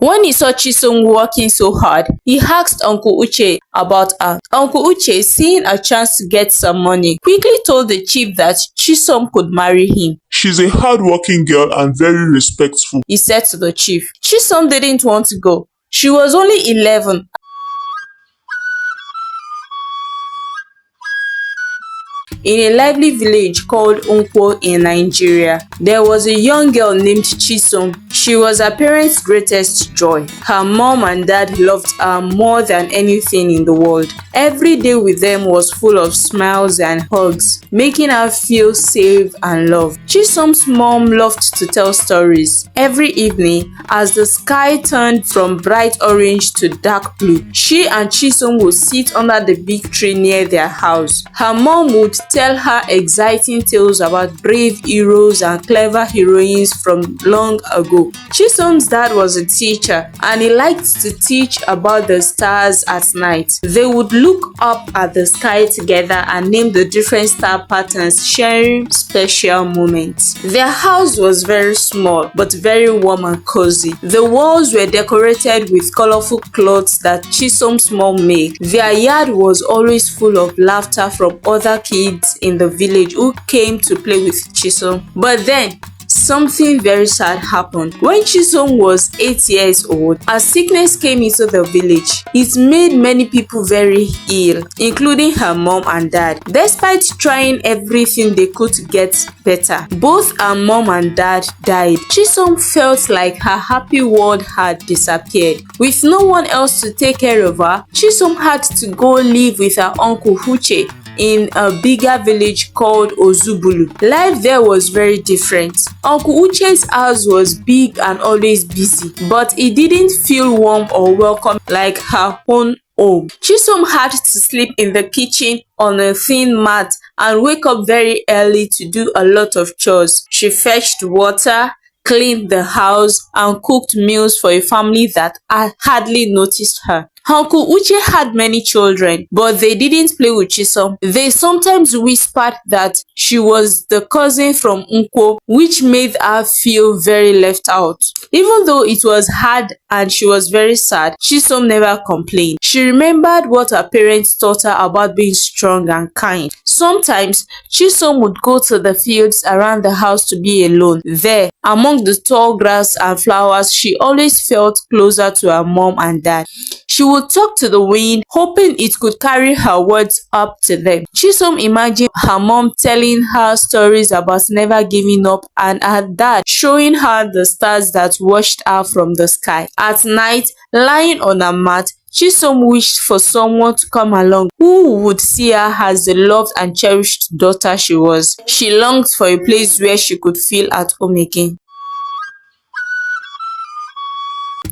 When he saw Chisom working so hard, he asked Uncle Uche about her. Uncle Uche, seeing a chance to get some money, quickly told the chief that Chisom could marry him. She's a hard-working girl and very respectful, he said to the chief. Chisom didn't want to go. She was only 11. In a lively village called Nkwo in Nigeria, there was a young girl named Chisom. She was her parents' greatest joy. Her mom and dad loved her more than anything in the world. Every day with them was full of smiles and hugs, making her feel safe and loved. Chisom's mom loved to tell stories. Every evening, as the sky turned from bright orange to dark blue, she and Chisom would sit under the big tree near their house. Her mom would tell her exciting tales about brave heroes and clever heroines from long ago. Chisom's dad was a teacher and he liked to teach about the stars at night. They would look up at the sky together and name the different star patterns, sharing special moments. Their house was very small but very warm and cozy. The walls were decorated with colorful clothes that Chisom's mom made. Their yard was always full of laughter from other kids in the village who came to play with Chisom. But then, something very sad happened. When Chisom was 8 years old, a sickness came into the village. It made many people very ill, including her mom and dad. Despite trying everything they could to get better, both her mom and dad died. Chisom felt like her happy world had disappeared. With no one else to take care of her, Chisom had to go live with her uncle Uche in a bigger village called Ozubulu. Life there was very different. Uncle Uche's house was big and always busy, but it didn't feel warm or welcome like her own home. Chisom had to sleep in the kitchen on a thin mat and wake up very early to do a lot of chores. She fetched water, cleaned the house, and cooked meals for a family that hardly noticed her. Uncle Uche had many children, but they didn't play with Chisom. They sometimes whispered that she was the cousin from Nkwo, which made her feel very left out. Even though it was hard and she was very sad, Chisom never complained. She remembered what her parents taught her about being strong and kind. Sometimes, Chisom would go to the fields around the house to be alone. There, among the tall grass and flowers, she always felt closer to her mom and dad. She would talk to the wind, hoping it could carry her words up to them. Chisom imagined her mom telling her stories about never giving up and her dad showing her the stars that watched her from the sky. At night, lying on a mat, Chisom wished for someone to come along who would see her as the loved and cherished daughter she was. She longed for a place where she could feel at home again.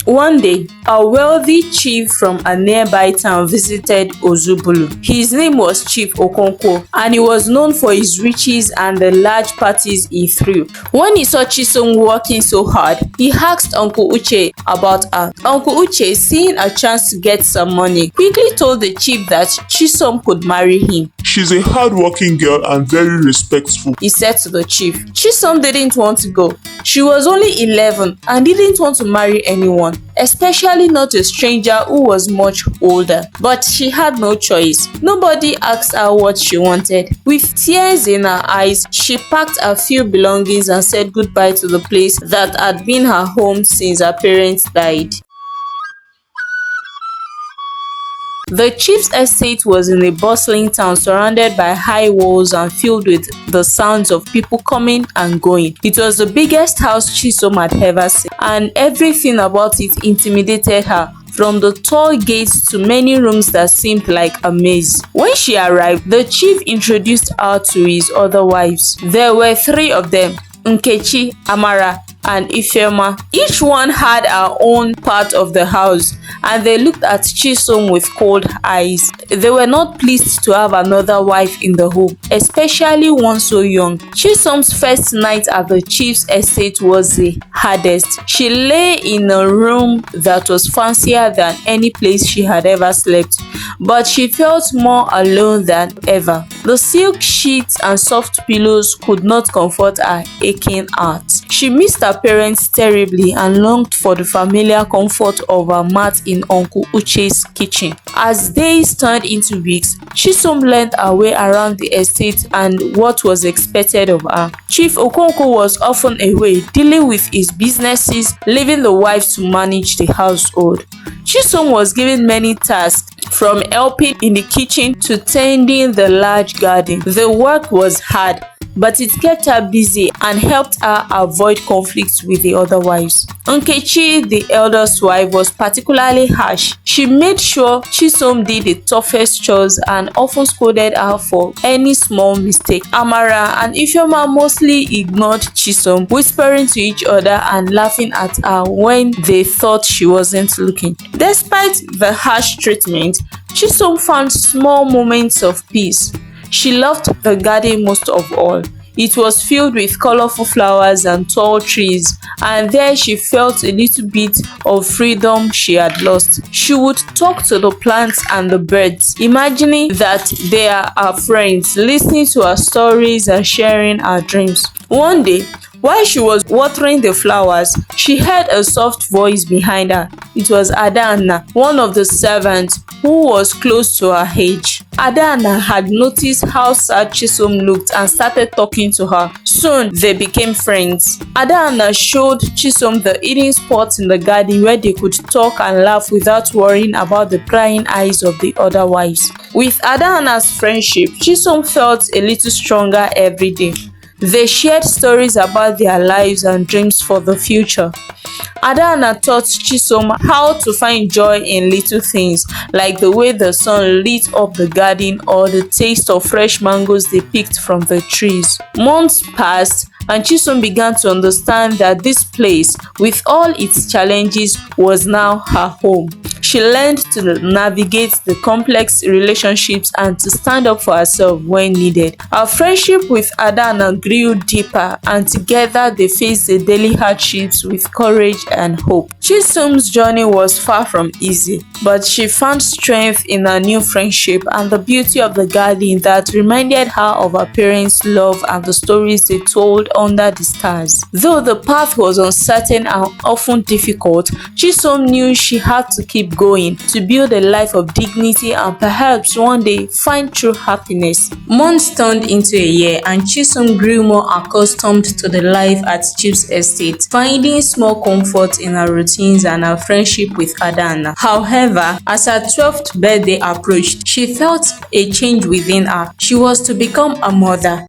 One day, a wealthy chief from a nearby town visited Ozubulu. His name was Chief Okonkwo, and he was known for his riches and the large parties he threw. When he saw Chisom working so hard, he asked Uncle Uche about her. Uncle Uche, seeing a chance to get some money, quickly told the chief that Chisom could marry him. She's a hard-working girl and very respectful, he said to the chief. Chisom didn't want to go. She was only 11 and didn't want to marry anyone, especially not a stranger who was much older. But she had no choice. Nobody asked her what she wanted. With tears in her eyes, she packed a few belongings and said goodbye to the place that had been her home since her parents died. The chief's estate was in a bustling town surrounded by high walls and filled with the sounds of people coming and going. It was the biggest house Chisom had ever seen, and everything about it intimidated her, from the tall gates to many rooms that seemed like a maze. When she arrived, the chief introduced her to his other wives. There were 3 of them, Nkechi, Amara, and Ifeoma. Each one had her own part of the house, and they looked at Chisom with cold eyes. They were not pleased to have another wife in the home, especially one so young. Chisom's first night at the chief's estate was the hardest. She lay in a room that was fancier than any place she had ever slept, but she felt more alone than ever. The silk sheets and soft pillows could not comfort her aching heart. She missed her parents terribly and longed for the familiar comfort of her mat in Uncle Uche's kitchen. As days turned into weeks, Chisom learned her way around the estate and what was expected of her. Chief Okonkwo was often away dealing with his businesses, leaving the wives to manage the household. Chisom was given many tasks, from helping in the kitchen to tending the large garden. The work was hard, but it kept her busy and helped her avoid conflicts with the other wives. Nkechi, the eldest wife, was particularly harsh. She made sure Chisom did the toughest chores and often scolded her for any small mistake. Amara and Ifeoma mostly ignored Chisom, whispering to each other and laughing at her when they thought she wasn't looking. Despite the harsh treatment, Chisom found small moments of peace. She loved the garden most of all. It was filled with colorful flowers and tall trees, and there she felt a little bit of freedom she had lost. She would talk to the plants and the birds, imagining that they are her friends, listening to her stories and sharing her dreams. One day, while she was watering the flowers, she heard a soft voice behind her. It was Adanna, one of the servants who was close to her age. Adanna had noticed how sad Chisom looked and started talking to her. Soon, they became friends. Adanna showed Chisom the hidden spots in the garden where they could talk and laugh without worrying about the prying eyes of the other wives. With Adanna's friendship, Chisom felt a little stronger every day. They shared stories about their lives and dreams for the future. Adanna taught Chisom how to find joy in little things, like the way the sun lit up the garden or the taste of fresh mangoes they picked from the trees. Months passed, and Chisom began to understand that this place, with all its challenges, was now her home. She learned to navigate the complex relationships and to stand up for herself when needed. Her friendship with Adanna grew deeper, and together they faced the daily hardships with courage and hope. Chisom's journey was far from easy, but she found strength in her new friendship and the beauty of the garden that reminded her of her parents' love and the stories they told under the stars. Though the path was uncertain and often difficult, Chisom knew she had to keep going to build a life of dignity and perhaps one day find true happiness. Months turned into a year, and Chisom grew more accustomed to the life at Chief's estate, finding small comfort in her routines and her friendship with Adanna. However, as her 12th birthday approached, she felt a change within her. She was to become a mother.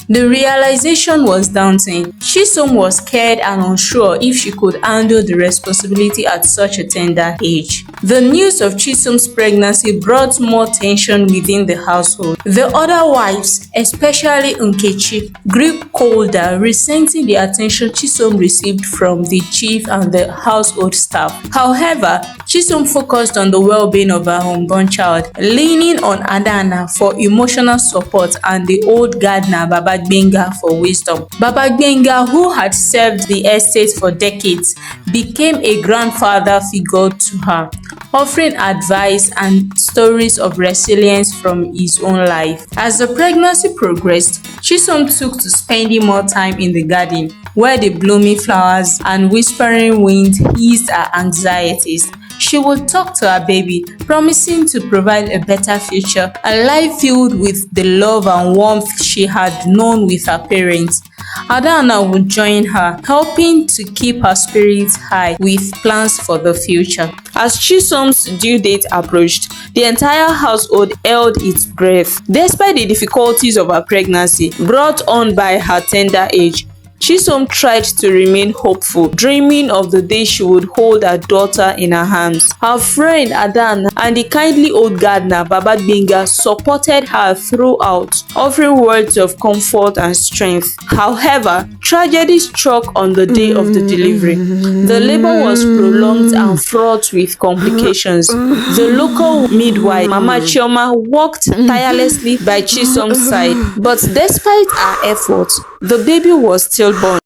The realization was daunting. Chisom was scared and unsure if she could handle the responsibility at such a tender age. The news of Chisom's pregnancy brought more tension within the household. The other wives, especially Nkechi, grew colder, resenting the attention Chisom received from the chief and the household staff. However, Chisom focused on the well-being of her unborn child, leaning on Adanna for emotional support and the old gardener Baba Gbenga for wisdom. Baba Gbenga, who had served the estate for decades, became a grandfather figure to her, offering advice and stories of resilience from his own life. As the pregnancy progressed, Chisom took to spending more time in the garden, where the blooming flowers and whispering wind eased her anxieties. She would talk to her baby, promising to provide a better future, a life filled with the love and warmth she had known with her parents. Adanna would join her, helping to keep her spirits high with plans for the future. As Chisom's due date approached, the entire household held its breath. Despite the difficulties of her pregnancy, brought on by her tender age, Chisom tried to remain hopeful, dreaming of the day she would hold her daughter in her hands. Her friend Adanna and the kindly old gardener Baba Gbenga supported her throughout, offering words of comfort and strength. However, tragedy struck on the day of the delivery. The labor was prolonged and fraught with complications. The local midwife, Mama Chioma, worked tirelessly by Chisom's side, but despite her efforts, the baby was stillborn.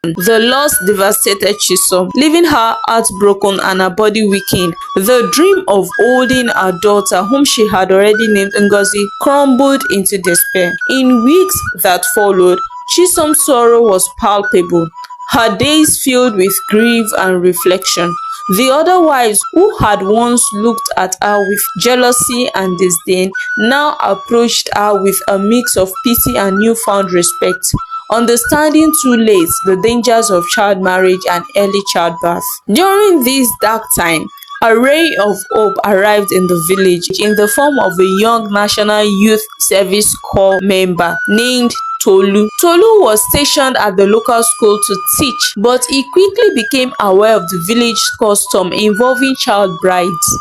The loss devastated Chisom, leaving her heartbroken and her body weakened. The dream of holding her daughter, whom she had already named Ngozi, crumbled into despair. In weeks that followed, Chisom's sorrow was palpable, her days filled with grief and reflection. The other wives, who had once looked at her with jealousy and disdain, now approached her with a mix of pity and newfound respect, understanding too late the dangers of child marriage and early childbirth. During this dark time, a ray of hope arrived in the village in the form of a young National Youth Service Corps member named Tolu. Tolu was stationed at the local school to teach, but he quickly became aware of the village custom involving child brides.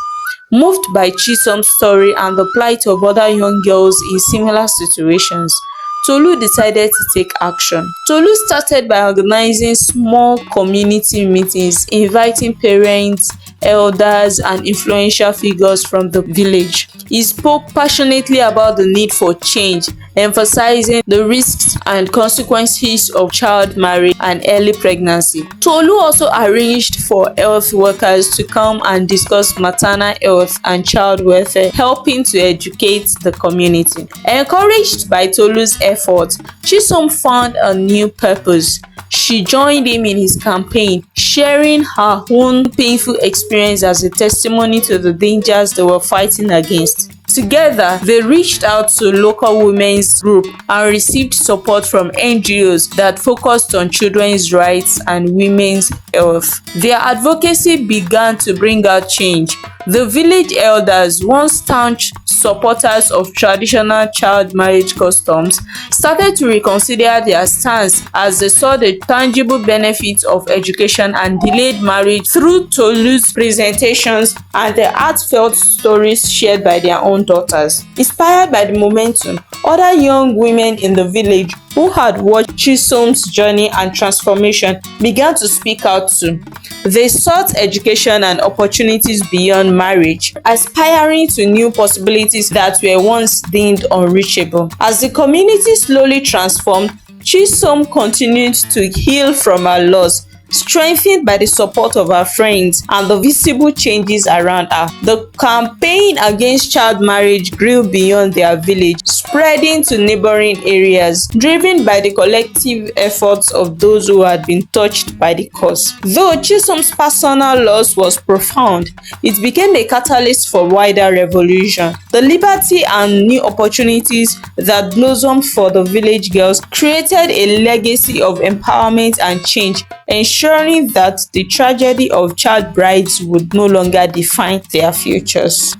Moved by Chisom's story and the plight of other young girls in similar situations, Tolu decided to take action. Tolu started by organizing small community meetings, inviting parents, elders, and influential figures from the village. He spoke passionately about the need for change, emphasizing the risks and consequences of child marriage and early pregnancy. Tolu also arranged for health workers to come and discuss maternal health and child welfare, helping to educate the community. Encouraged by Tolu's efforts, Chisom found a new purpose. She joined him in his campaign, sharing her own painful experience as a testimony to the dangers they were fighting against. Together, they reached out to local women's groups and received support from NGOs that focused on children's rights and women's health. Their advocacy began to bring out change. The village elders, once staunch supporters of traditional child marriage customs, started to reconsider their stance as they saw the tangible benefits of education and delayed marriage through Tolu's presentations and the heartfelt stories shared by their own daughters. Inspired by the momentum, other young women in the village who had watched Chisom's journey and transformation began to speak out too. They sought education and opportunities beyond marriage, aspiring to new possibilities that were once deemed unreachable. As the community slowly transformed, Chisom continued to heal from her loss, strengthened by the support of her friends and the visible changes around her. The campaign against child marriage grew beyond their village, spreading to neighboring areas, driven by the collective efforts of those who had been touched by the cause. Though Chisom's personal loss was profound, it became a catalyst for wider revolution. The liberty and new opportunities that blossomed for the village girls created a legacy of empowerment and change, ensuring that the tragedy of child brides would no longer define their futures.